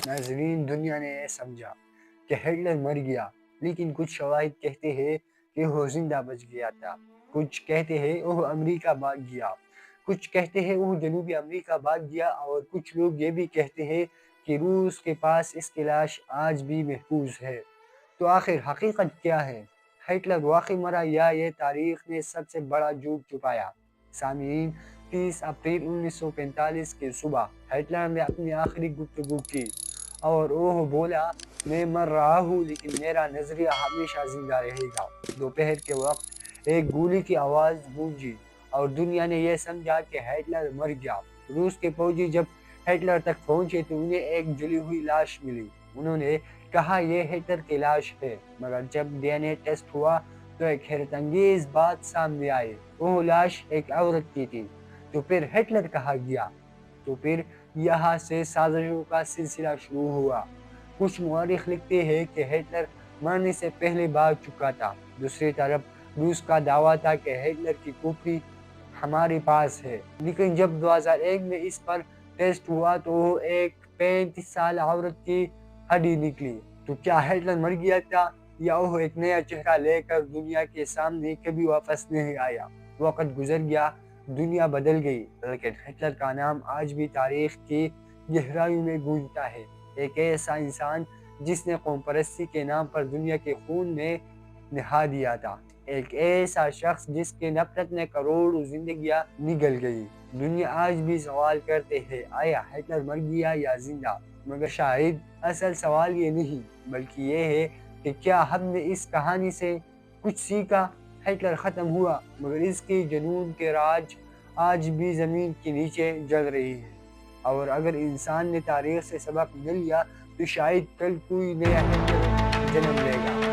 ناظرین، دنیا نے یہ سمجھا کہ ہٹلر مر گیا، لیکن کچھ شواہد کہتے ہیں کہ وہ زندہ بچ گیا تھا۔ کچھ کہتے ہیں وہ امریکہ بھاگ گیا، کچھ کہتے ہیں وہ جنوبی امریکہ بھاگ گیا، اور کچھ لوگ یہ بھی کہتے ہیں کہ روس کے پاس اس کی لاش آج بھی محفوظ ہے۔ تو آخر حقیقت کیا ہے؟ ہٹلر واقعی مرا یا یہ تاریخ نے سب سے بڑا جھوٹ چھپایا؟ سامعین، 30 اپریل 1945 کی صبح ہٹلر نے اپنی آخری گفتگو کی اور وہ بولا، میں مر رہا ہوں لیکن میرا نظریہ ہمیشہ زندہ رہے گا۔ دوپہر کے وقت ایک گولی کی آواز گونجی اور دنیا نے یہ سمجھا کہ ہٹلر مر گیا۔ روس کے فوجی جب ہٹلر تک پہنچے تو انہیں ایک جلی ہوئی لاش ملی۔ انہوں نے کہا یہ ہٹلر کی لاش ہے، مگر جب ڈی این اے ٹیسٹ ہوا تو ایک حیرت انگیز بات سامنے آئی، وہ لاش ایک عورت کی تھی۔ تو پھر ہٹلر کہا گیا؟ تو پھر یہاں سے سازشوں کا سلسلہ شروع ہوا۔ کچھ مورخ لکھتے ہیں کہ ہٹلر مرنے سے پہلے بھاگ چکا تھا۔ دوسری طرف روس کا دعویٰ تھا کہ ہٹلر کی کھوپڑی ہمارے پاس ہے، لیکن جب 2001 میں اس پر ٹیسٹ ہوا تو وہ ایک 35 سال عورت کی ہڈی نکلی۔ تو کیا ہٹلر مر گیا تھا یا وہ ایک نیا چہرہ لے کر دنیا کے سامنے کبھی واپس نہیں آیا؟ وقت گزر گیا، دنیا بدل گئی، لیکن ہٹلر کا نام آج بھی تاریخ کی گہرائیوں میں گونجتا ہے۔ ایک ایسا انسان جس نے قوم پرستی کے نام پر دنیا کے خون میں نہا دیا تھا، ایک ایسا شخص جس کی نفرت میں کروڑوں زندگیاں نگل گئی۔ دنیا آج بھی سوال کرتے ہیں، آیا ہٹلر مر گیا یا زندہ؟ مگر شاید اصل سوال یہ نہیں، بلکہ یہ ہے کہ کیا ہم نے اس کہانی سے کچھ سیکھا؟ ہٹلر ختم ہوا، مگر اس کی جنون کے راج آج بھی زمین کے نیچے جل رہی ہے۔ اور اگر انسان نے تاریخ سے سبق نہ لیا تو شاید کل کوئی نیا ہٹلر جنم لے گا۔